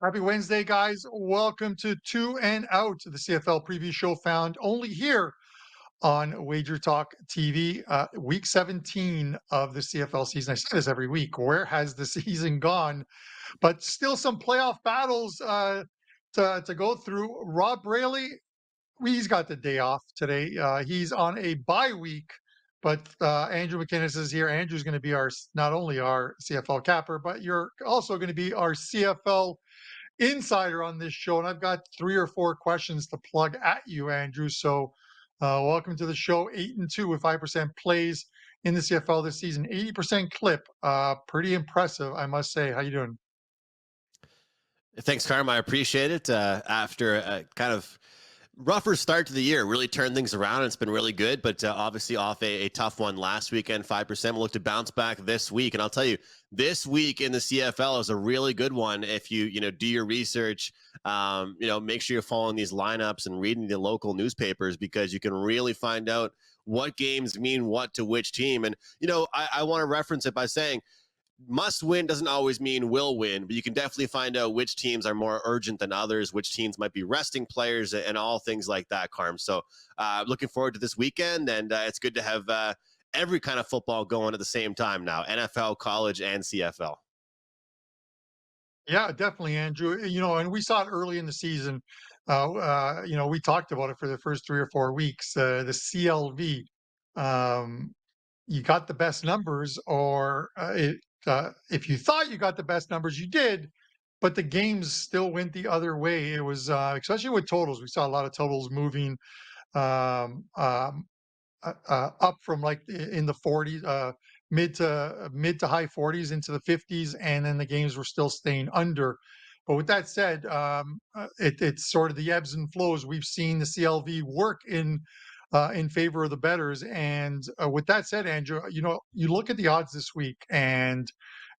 Happy Wednesday, guys. Welcome to Two and Out, the CFL preview show found only here on WagerTalk TV. Week 17 of the CFL season. I say this every week. Where has the season gone? But still some playoff battles to go through. Rob Braley, he's got the day off today. He's on a bye week, but Andrew McInnis is here. Andrew's going to be not only our CFL capper, but you're also going to be our CFL insider on this show, and I've got 3 or 4 questions to plug at you, Andrew. So, welcome to the show. 8-2 with 5% plays in the CFL this season. 80% clip. Pretty impressive, I must say. How you doing? Thanks, Carm. I appreciate it. After a kind of rougher start to the year, really turned things around. It's been really good, but obviously off a tough one last weekend, 5%. We'll look to bounce back this week. And I'll tell you, this week in the CFL is a really good one. If you do your research, make sure you're following these lineups and reading the local newspapers, because you can really find out what games mean what to which team. And, I want to reference it by saying, must win doesn't always mean will win, but you can definitely find out which teams are more urgent than others, which teams might be resting players, and all things like that, Carm. So looking forward to this weekend, and it's good to have every kind of football going at the same time now, NFL, college, and CFL. Yeah, definitely, Andrew. And we saw it early in the season. We talked about it for the first 3 or 4 weeks. The CLV. You got the best numbers, or if you thought you got the best numbers, you did, but the games still went the other way. It was especially with totals. We saw a lot of totals moving um, um, up from like in the 40s, mid to high 40s into the 50s, and then the games were still staying under. But with that said, it's sort of the ebbs and flows. We've seen the CLV work in favor of the betters. And with that said, Andrew, you look at the odds this week, and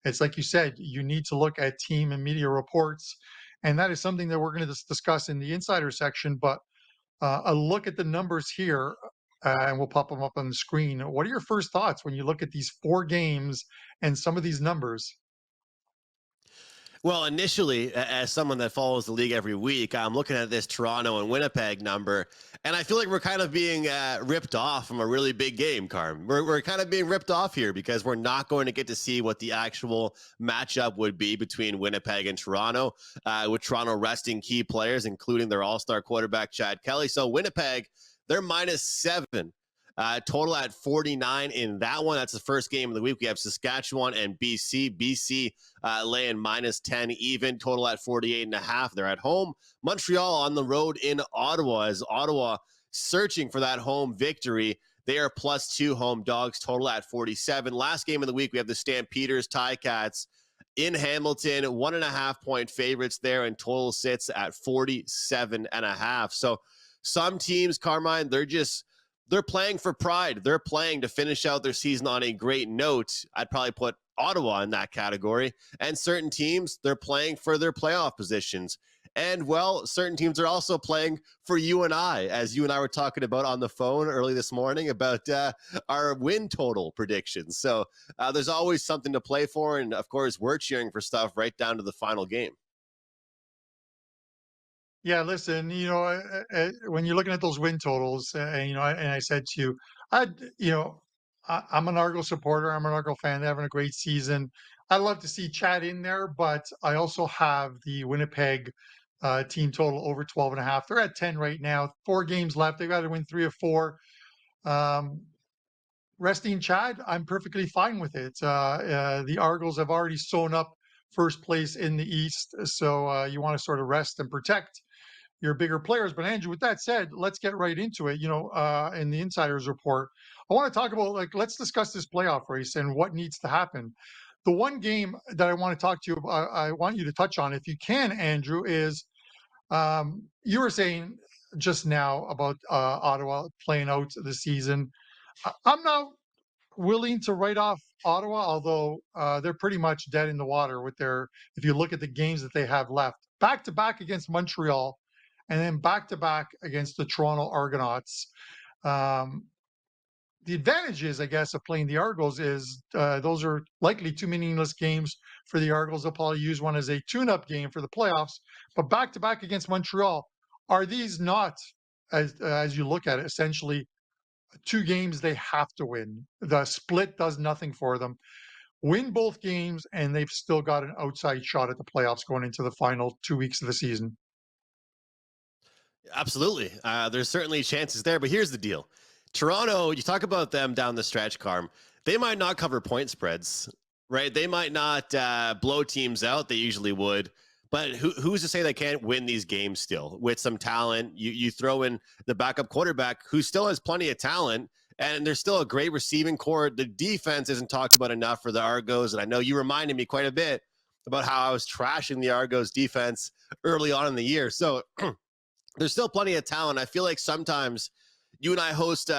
it's like you said, you need to look at team and media reports, and that is something that we're going to discuss in the insider section. But a look at the numbers here, and we'll pop them up on the screen. What are your first thoughts when you look at these 4 games and some of these numbers? Well, initially, as someone that follows the league every week, I'm looking at this Toronto and Winnipeg number, and I feel like we're kind of being ripped off from a really big game, Carm. We're kind of being ripped off here, because we're not going to get to see what the actual matchup would be between Winnipeg and Toronto, with Toronto resting key players, including their all-star quarterback, Chad Kelly. So Winnipeg, they're -7. Total at 49 in that one. That's the first game of the week. We have Saskatchewan and BC. BC laying -10 even. Total at 48.5. They're at home. Montreal on the road in Ottawa, as Ottawa searching for that home victory. They are +2 home dogs. Total at 47. Last game of the week, we have the Stampeders Ticats in Hamilton. 1.5-point favorites there, and total sits at 47.5. So some teams, Carmine, they're playing for pride. They're playing to finish out their season on a great note. I'd probably put Ottawa in that category. And certain teams, they're playing for their playoff positions. And, well, certain teams are also playing for you and I, as you and I were talking about on the phone early this morning about our win total predictions. So there's always something to play for. And, of course, we're cheering for stuff right down to the final game. Yeah, listen, when you're looking at those win totals, and I said to you, I'm an Argo supporter. I'm an Argo fan. They're having a great season. I'd love to see Chad in there, but I also have the Winnipeg team total over 12.5. They're at 10 right now. 4 games left. They've got to win 3 or 4. Um, Resting Chad, I'm perfectly fine with it. The Argos have already sewn up first place in the East, so you want to sort of rest and protect your bigger players. But Andrew, with that said, let's get right into it. In the insiders report, I want to talk about, let's discuss this playoff race and what needs to happen. The one game that I want to talk to you about, I want you to touch on, if you can, Andrew, is you were saying just now about Ottawa playing out the season. I'm not willing to write off Ottawa, although they're pretty much dead in the water with if you look at the games that they have left, back to back against Montreal, and then back to back against the Toronto Argonauts. Um, the advantages, I guess, of playing the Argos is those are likely two meaningless games for the Argos. They'll probably use one as a tune-up game for the playoffs. But back to back against Montreal, are these not, as you look at it, essentially two games they have to win? The split does nothing for them. Win both games, and they've still got an outside shot at the playoffs going into the final 2 weeks of the season. Absolutely. There's certainly chances there, but here's the deal. Toronto, you talk about them down the stretch, Carm. They might not cover point spreads, right? They might not blow teams out. They usually would. But who's to say they can't win these games still with some talent? You throw in the backup quarterback who still has plenty of talent, and there's still a great receiving core. The defense isn't talked about enough for the Argos, and I know you reminded me quite a bit about how I was trashing the Argos defense early on in the year. So there's still plenty of talent. I feel like sometimes you and I host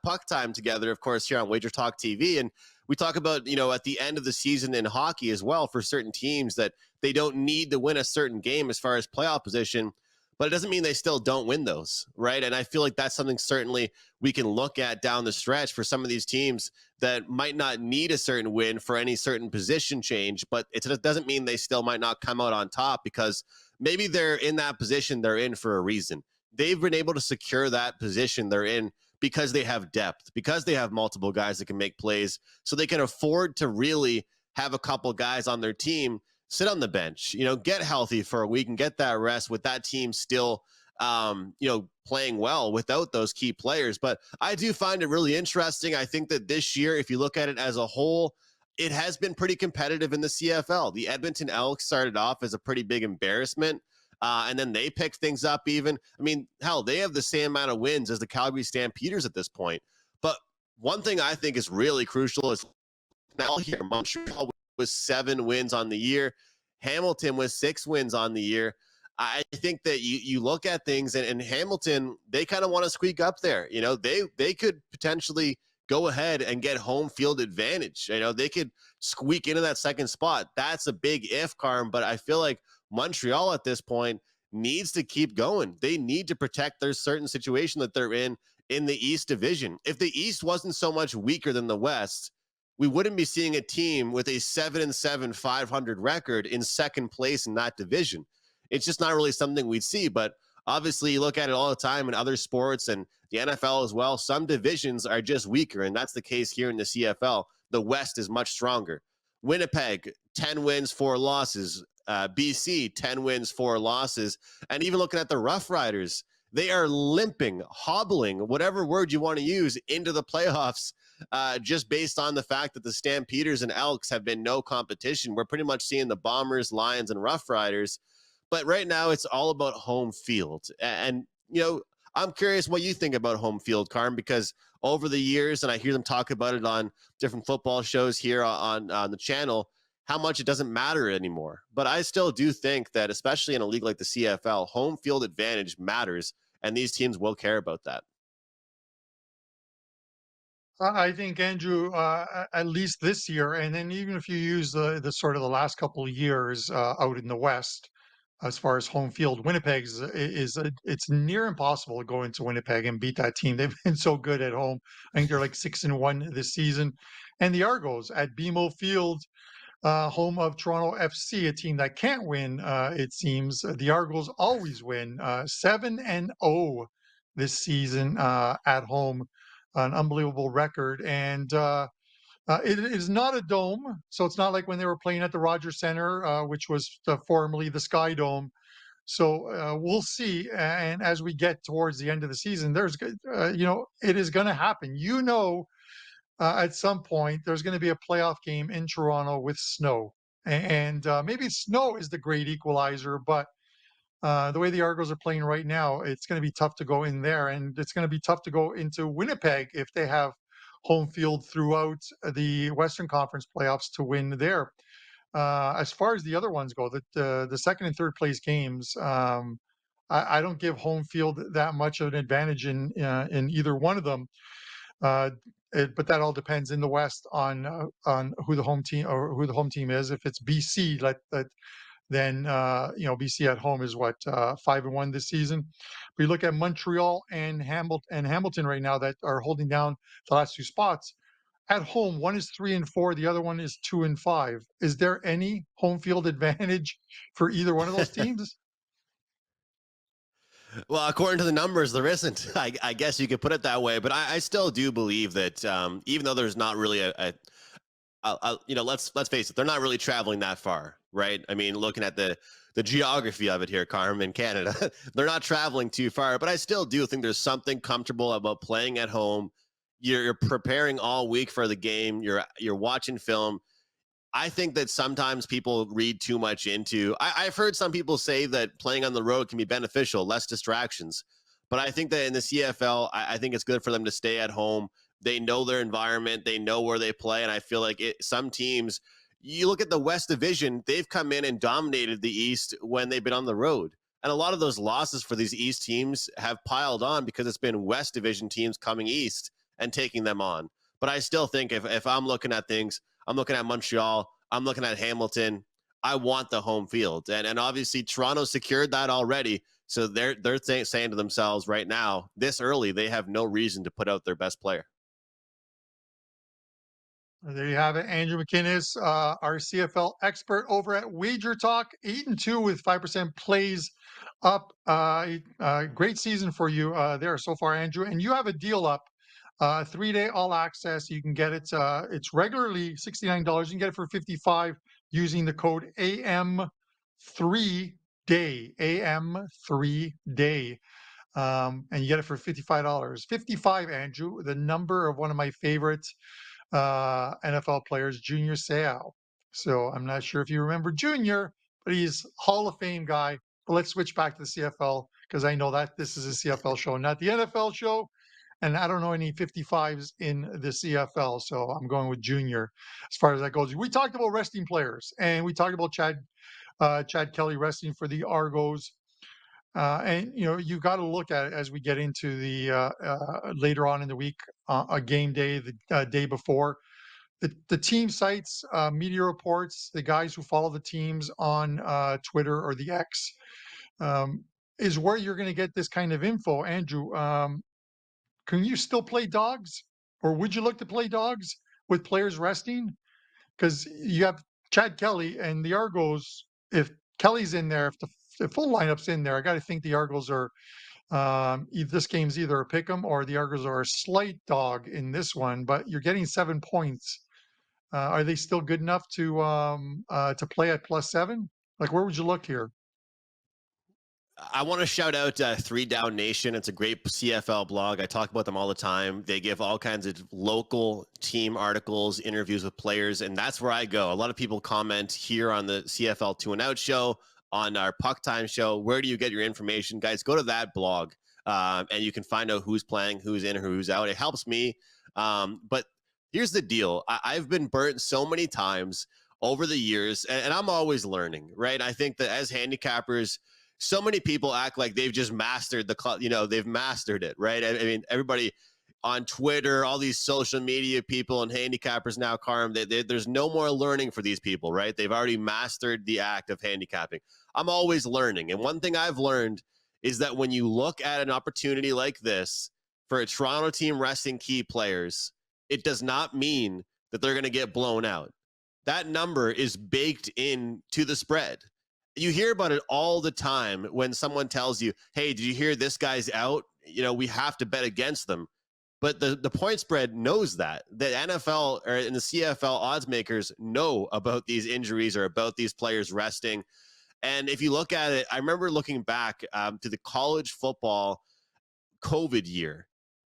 Puck Time together, of course, here on WagerTalk TV, and we talk about, at the end of the season in hockey as well for certain teams that they don't need to win a certain game as far as playoff position, but it doesn't mean they still don't win those, right? And I feel like that's something certainly we can look at down the stretch for some of these teams that might not need a certain win for any certain position change, but it doesn't mean they still might not come out on top because maybe they're in that position they're in for a reason. They've been able to secure that position they're in because they have depth, because they have multiple guys that can make plays, so they can afford to really have a couple guys on their team sit on the bench, get healthy for a week and get that rest with that team still, playing well without those key players. But I do find it really interesting. I think that this year, if you look at it as a whole, it has been pretty competitive in the CFL. The Edmonton Elks started off as a pretty big embarrassment. And then they picked things up even. I mean, hell, they have the same amount of wins as the Calgary Stampeders at this point. But one thing I think is really crucial is now here, Montreal was 7 wins on the year. Hamilton was 6 wins on the year. I think that you look at things and Hamilton, they kind of want to squeak up there. They could potentially go ahead and get home field advantage. They could squeak into that second spot. That's a big if, Carm, but I feel like Montreal at this point needs to keep going. They need to protect their certain situation that they're in the East Division. If the East wasn't so much weaker than the West, we wouldn't be seeing a team with a 7-7, 500 record in second place in that division. It's just not really something we'd see, but obviously you look at it all the time in other sports and the NFL as well. Some divisions are just weaker, and that's the case here in the CFL. The West is much stronger. Winnipeg, 10 wins, 4 losses. BC, 10 wins, 4 losses. And even looking at the Rough Riders, they are limping, hobbling, whatever word you want to use, into the playoffs, just based on the fact that the Stampeders and Elks have been no competition. We're pretty much seeing the Bombers, Lions, and Rough Riders. But right now, it's all about home field. And I'm curious what you think about home field, Carm, because over the years, and I hear them talk about it on different football shows here on the channel, how much it doesn't matter anymore. But I still do think that, especially in a league like the CFL, home field advantage matters, and these teams will care about that. I think, Andrew, at least this year, and then even if you use the sort of the last couple of years out in the West, as far as home field, it's near impossible to go into Winnipeg and beat that team. They've been so good at home. I think they're like 6-1 this season. And the Argos at BMO Field, home of Toronto FC, a team that can't win, it seems. The Argos always win, 7-0 this season at home, an unbelievable record. And it is not a dome, so it's not like when they were playing at the Rogers Center, which was formerly the Sky Dome. So we'll see. And as we get towards the end of the season, it is going to happen. At some point, there's going to be a playoff game in Toronto with snow. And maybe snow is the great equalizer, but the way the Argos are playing right now, it's going to be tough to go in there. And it's going to be tough to go into Winnipeg if they have home field throughout the Western Conference playoffs to win there. As far as the other ones go, the second and third place games, I don't give home field that much of an advantage in either one of them. But that all depends in the West on who the home team is. If it's BC, then BC at home is what 5-1 this season. We look at Montreal and Hamilton right now that are holding down the last two spots. At home, one is 3-4, the other one is 2-5. Is there any home field advantage for either one of those teams? Well, according to the numbers, there isn't. I guess you could put it that way, but I still do believe that even though there's not really let's face it, they're not really traveling that far, right? I mean, looking at the geography of it here, Carmen, Canada, they're not traveling too far, but I still do think there's something comfortable about playing at home. You're preparing all week for the game. You're watching film. I think that sometimes people read too much into. I've heard some people say that playing on the road can be beneficial, less distractions. But I think that in the CFL, I think it's good for them to stay at home. They know their environment, they know where they play, and I feel like some teams. You look at the West Division; they've come in and dominated the East when they've been on the road, and a lot of those losses for these East teams have piled on because it's been West Division teams coming East and taking them on. But I still think if I'm looking at things. I'm looking at Montreal. I'm looking at Hamilton. I want the home field. And obviously Toronto secured that already. So they're saying to themselves right now, this early, they have no reason to put out their best player. There you have it, Andrew McInnis, our CFL expert over at WagerTalk, 8-2 with 5% plays up. Great season for you there so far, Andrew. And you have a deal up, 3-day all access. You can get it. It's regularly $69. You can get it for 55 using the code AM3day. AM3day. And you get it for $55. 55, Andrew, the number of one of my favorites NFL players, Junior Seau. So I'm not sure if you remember Junior, but he's Hall of Fame guy. But let's switch back to the CFL because I know that this is a CFL show, not the NFL show. And I don't know any 55s in the CFL. So I'm going with Junior as far as that goes. We talked about resting players and we talked about Chad Kelly resting for the Argos. And you've got to look at it as we get into the later on in the week, a game day, the day before. The team sites, media reports, the guys who follow the teams on Twitter or the X is where you're going to get this kind of info. Andrew, can you still play dogs, or would you look to play dogs with players resting? Because you have Chad Kelly and the Argos. If Kelly's in there, if the full lineup's in there, I got to think the Argos are. This game's either a pick 'em or the Argos are a slight dog in this one. But you're getting 7 points. Are they still good enough to play at +7? Like, where would you look here? I want to shout out Three Down Nation. It's a great CFL blog. I talk about them all the time. They give all kinds of local team articles, interviews with players, and that's where I go. A lot of people comment here on the CFL Two and Out show, on our Puck Time show. Where do you get your information? Guys, go to that blog, and you can find out who's playing, who's in, or who's out. It helps me. But here's the deal. I've been burnt so many times over the years, and I'm always learning, right? I think that as handicappers, so many people act like they've just mastered they've mastered it, right? I mean, everybody on Twitter, all these social media people and handicappers now, Carm, there's no more learning for these people, right? They've already mastered the act of handicapping. I'm always learning. And one thing I've learned is that when you look at an opportunity like this for a Toronto team resting key players, it does not mean that they're going to get blown out. That number is baked into the spread. You hear about it all the time when someone tells you, hey, did you hear this guy's out? We have to bet against them. But the point spread knows that. The NFL or in the CFL odds makers know about these injuries or about these players resting. And if you look at it, I remember looking back to the college football COVID year.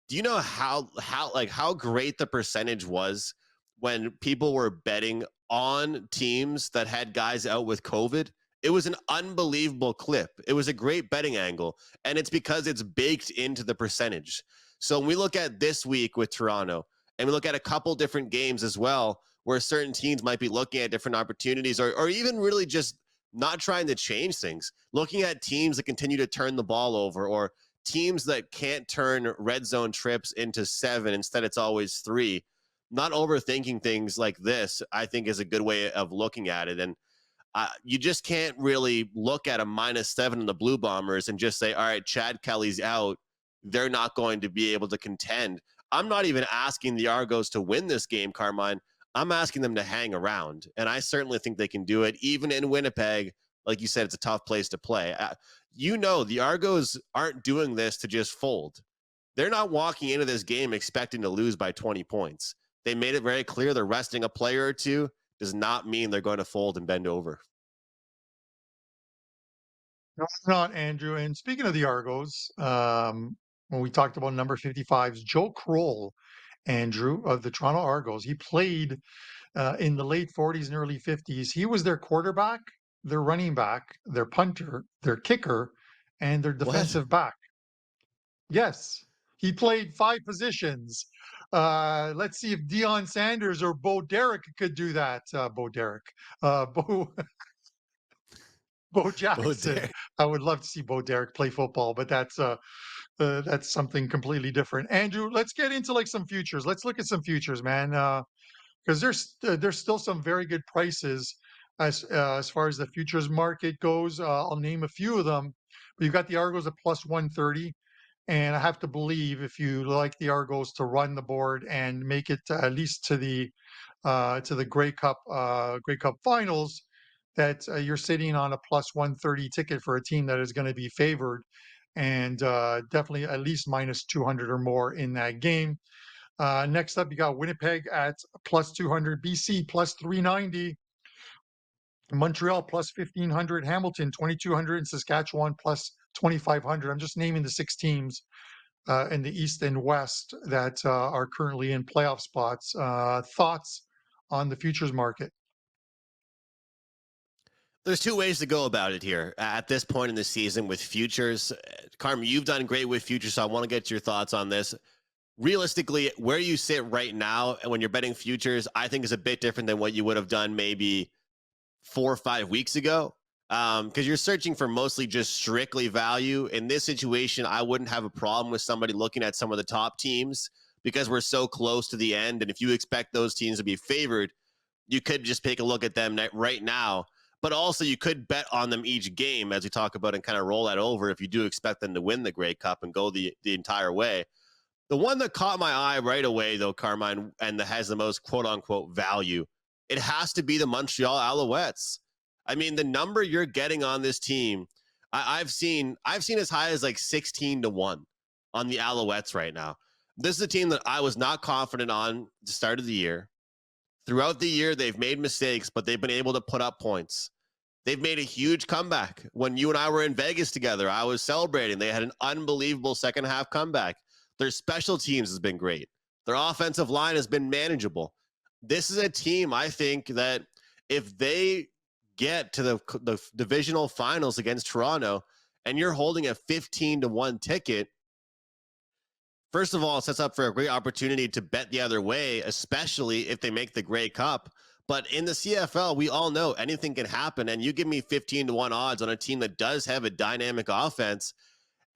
Do you know how great the percentage was when people were betting on teams that had guys out with COVID? It was an unbelievable clip. It was a great betting angle, and it's because it's baked into the percentage. So when we look at this week with Toronto, and we look at a couple different games as well, where certain teams might be looking at different opportunities or even really just not trying to change things, looking at teams that continue to turn the ball over or teams that can't turn red zone trips into 7. Instead, it's always 3. Not overthinking things like this, I think, is a good way of looking at it. And You just can't really look at a -7 in the Blue Bombers and just say, all right, Chad Kelly's out. They're not going to be able to contend. I'm not even asking the Argos to win this game, Carmine. I'm asking them to hang around. And I certainly think they can do it, even in Winnipeg. Like you said, it's a tough place to play. The Argos aren't doing this to just fold. They're not walking into this game expecting to lose by 20 points. They made it very clear they're resting a player or two. Does not mean they're going to fold and bend over. No, it's not, Andrew. And speaking of the Argos, when we talked about number 55's Joe Kroll, Andrew, of the Toronto Argos, he played in the late 40s and early 50s. He was their quarterback, their running back, their punter, their kicker, and their What? defensive back. Yes, he played 5 positions. Let's see if Deion Sanders or Bo Derek could do that. Bo Derek, Bo Bo Oh, Jackson. there. I would love to see Bo Derek play football, but that's something completely different. Andrew, let's get into like some futures. Let's look at some futures, man, because there's still some very good prices as far as the futures market goes. I'll name a few of them. But you've got the Argos at plus 130. And I have to believe if you like the Argos to run the board and make it at least to the Grey Cup finals, that you're sitting on a plus 130 ticket for a team that is going to be favored, and definitely at least minus 200 or more in that game. Next up, you got Winnipeg at plus 200, BC plus 390. Montreal plus 1,500, Hamilton 2,200, and Saskatchewan plus 2,500. I'm just naming the 6 teams in the East and West that are currently in playoff spots. Thoughts on the futures market? There's 2 ways to go about it here at this point in the season with futures. Carm, you've done great with futures, so I want to get your thoughts on this. Realistically, where you sit right now and when you're betting futures, I think is a bit different than what you would have done maybe 4 or 5 weeks ago. Because you're searching for mostly just strictly value. In this situation, I wouldn't have a problem with somebody looking at some of the top teams because we're so close to the end. And if you expect those teams to be favored, you could just take a look at them right now. But also, you could bet on them each game, as we talk about, and kind of roll that over if you do expect them to win the Grey Cup and go the entire way. The one that caught my eye right away, though, Carmine, and that has the most quote-unquote value, it has to be the Montreal Alouettes. I mean, the number you're getting on this team, I've seen as high as like 16-1 on the Alouettes right now. This is a team that I was not confident on at the start of the year. Throughout the year, they've made mistakes, but they've been able to put up points. They've made a huge comeback. When you and I were in Vegas together, I was celebrating. They had an unbelievable second half comeback. Their special teams has been great. Their offensive line has been manageable. This is a team, I think, that if they get to the divisional finals against Toronto and you're holding a 15-1 ticket, first of all, it sets up for a great opportunity to bet the other way, especially if they make the Grey Cup. But in the CFL, we all know anything can happen. And you give me 15-1 odds on a team that does have a dynamic offense.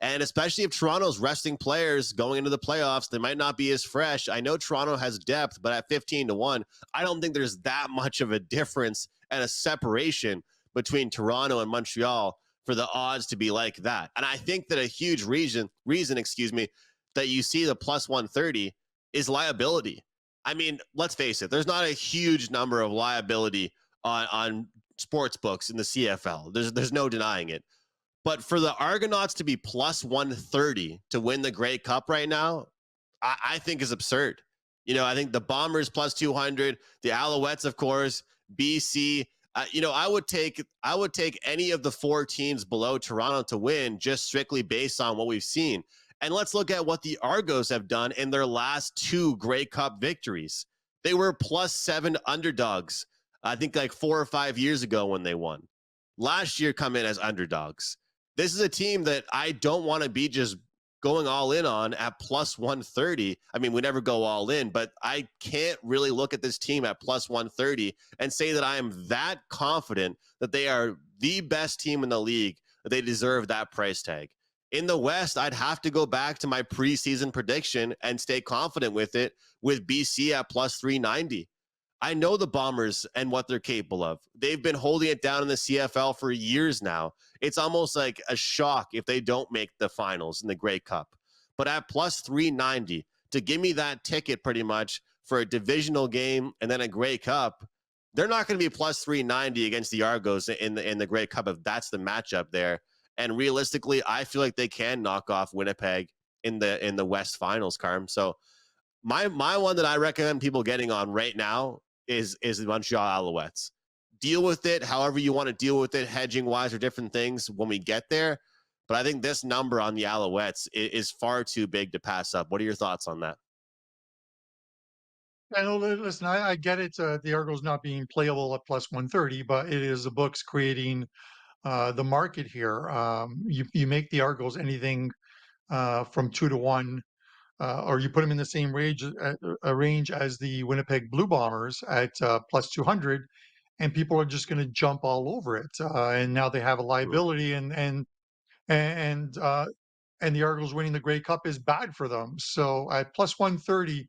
And especially if Toronto's resting players going into the playoffs, they might not be as fresh. I know Toronto has depth, but at 15-1, I don't think there's that much of a difference and a separation between Toronto and Montreal for the odds to be like that. And I think that a huge reason, that you see the plus 130 is liability. I mean, let's face it, there's not a huge number of liability on sports books in the CFL. There's no denying it. But for the Argonauts to be plus 130 to win the Grey Cup right now, I think is absurd. I think the Bombers plus 200, the Alouettes, of course, BC. I would take any of the 4 teams below Toronto to win just strictly based on what we've seen. And let's look at what the Argos have done in their last 2 Grey Cup victories. They were plus 7 underdogs, I think like 4 or 5 years ago when they won. Last year come in as underdogs. This is a team that I don't want to be just going all in on at plus 130. I mean, we never go all in, but I can't really look at this team at plus 130 and say that I am that confident that they are the best team in the league, that they deserve that price tag. In the West, I'd have to go back to my preseason prediction and stay confident with it with BC at plus 390. I know the Bombers and what they're capable of. They've been holding it down in the CFL for years now. It's almost like a shock if they don't make the finals in the Grey Cup. But at plus 390, to give me that ticket pretty much for a divisional game and then a Grey Cup, they're not going to be plus 390 against the Argos in the Grey Cup if that's the matchup there. And realistically, I feel like they can knock off Winnipeg in the West Finals, Carm. So my one that I recommend people getting on right now is the Montreal Alouettes. Deal with it however you want to deal with it, hedging wise or different things when we get there. But I think this number on the Alouettes is far too big to pass up. What are your thoughts on that? I know, listen, I get it. The Argos not being playable at plus 130, but it is the books creating the market here. You make the Argos anything from 2 to 1, or you put them in the same range as the Winnipeg Blue Bombers at plus 200, and people are just going to jump all over it. And now they have a liability, and and the Argos winning the Grey Cup is bad for them. So at plus 130,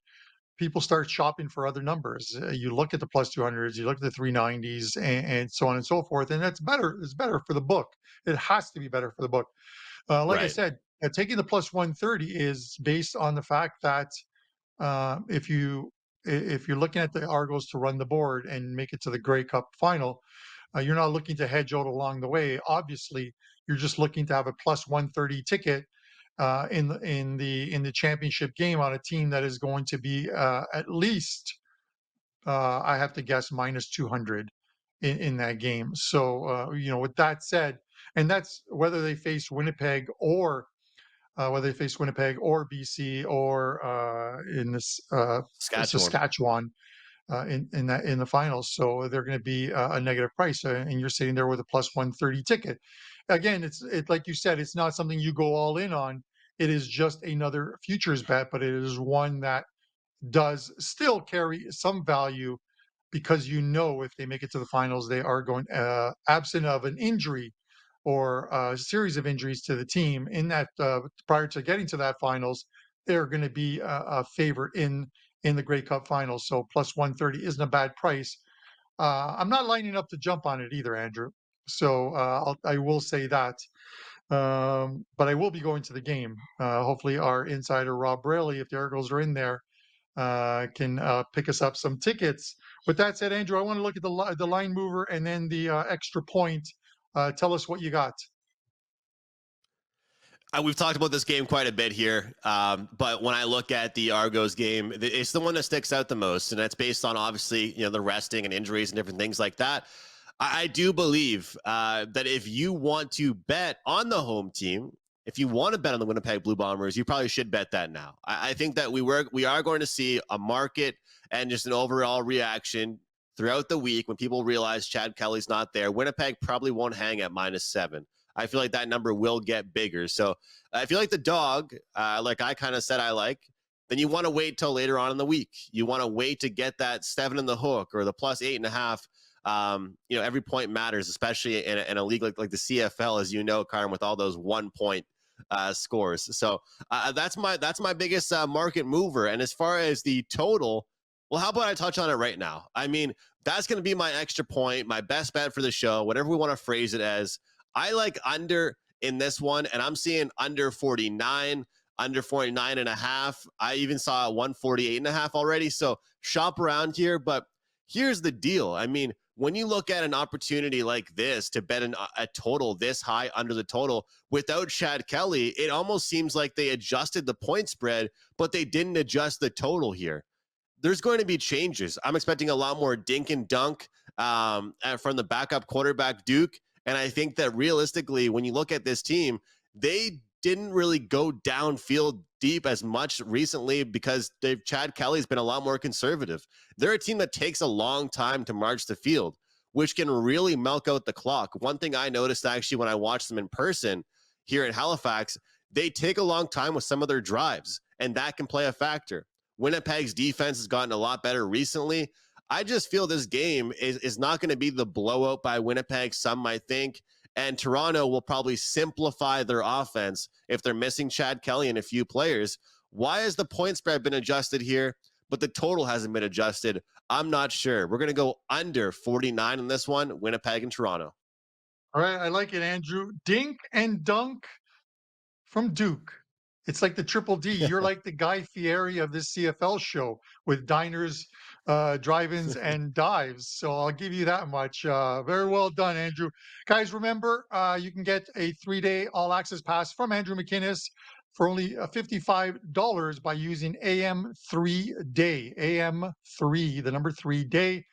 people start shopping for other numbers. You look at the plus 200s, you look at the 390s, and so on and so forth, and that's better. It's better for the book. It has to be better for the book. Like I Right. said, taking the plus 130 is based on the fact that uh, if you if you're looking at the Argos to run the board and make it to the Grey Cup final, you're not looking to hedge out along the way. Obviously, you're just looking to have a plus 130 ticket in the championship game on a team that is going to be at least I have to guess minus 200 in that game. So with that said, and that's whether they face Winnipeg or BC or in this Saskatchewan. Saskatchewan in the finals. So they're going to be a negative price, and you're sitting there with a plus 130 ticket. Again, it's like you said, it's not something you go all in on. It is just another futures bet, but it is one that does still carry some value because if they make it to the finals, they are going absent of an injury or a series of injuries to the team in that prior to getting to that finals, they're going to be a favorite in the Grey Cup finals. So plus 130 isn't a bad price. I'm not lining up to jump on it either, Andrew. So I will say that. But I will be going to the game. Hopefully, our insider Rob Braley, if the Argos are in there, can pick us up some tickets. With that said, Andrew, I want to look at the line mover and then the extra point. Tell us what you got. We've talked about this game quite a bit here, but when I look at the Argos game, it's the one that sticks out the most, and that's based on obviously the resting and injuries and different things like that. I do believe that if you want to bet on the home team, if you want to bet on the Winnipeg Blue Bombers, you probably should bet that now. I think that we are going to see a market and just an overall reaction throughout the week when people realize Chad Kelly's not there. Winnipeg probably won't hang at -7. I feel like that number will get bigger. So if you like the dog, like I kind of said I like, then you want to wait till later on in the week. You want to wait to get that 7 in the hook or the +8.5. Every point matters, especially in a league like the CFL, as you know, Carm, with all those 1 point scores. So that's my biggest market mover. And as far as the total, well, how about I touch on it right now? I mean, that's going to be my extra point, my best bet for the show, whatever we want to phrase it as. I like under in this one, and I'm seeing under 49, under 49.5. I even saw 148.5 already. So shop around here. But here's the deal. I mean, when you look at an opportunity like this to bet a total this high under the total without Chad Kelly, it almost seems like they adjusted the point spread, but they didn't adjust the total here. There's going to be changes. I'm expecting a lot more dink and dunk from the backup quarterback, Duke. And I think that realistically, when you look at this team, they didn't really go downfield deep as much recently because Chad Kelly's been a lot more conservative. They're a team that takes a long time to march the field, which can really milk out the clock. One thing I noticed actually when I watched them in person here in Halifax, they take a long time with some of their drives, and that can play a factor. Winnipeg's defense has gotten a lot better recently. I just feel this game is not going to be the blowout by Winnipeg, some might think. And Toronto will probably simplify their offense if they're missing Chad Kelly and a few players. Why has the point spread been adjusted here? but the total hasn't been adjusted. I'm not sure. We're going to go under 49 in this one, Winnipeg and Toronto. All right, I like it, Andrew. Dink and dunk from Duke. It's like the triple D. You're like the Guy Fieri of this CFL show with diners, drive-ins, and dives. So I'll give you that much. Very well done, Andrew. Guys, remember, you can get a 3-day all-access pass from Andrew McInnis for only $55 by using AM3Day. AM3, the number 3 day.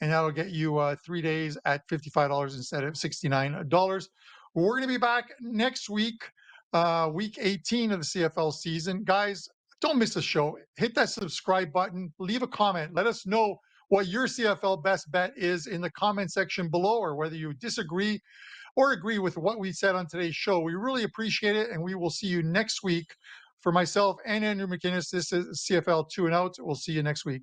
And that'll get you 3 days at $55 instead of $69. We're going to be back next week, week 18 of the CFL season. Guys, don't miss a show. Hit that subscribe button, leave a comment. Let us know what your CFL best bet is in the comment section below, or whether you disagree or agree with what we said on today's show. We really appreciate it, and we will see you next week. For myself and Andrew McInnis, this is CFL 2 and Out. We'll see you next week.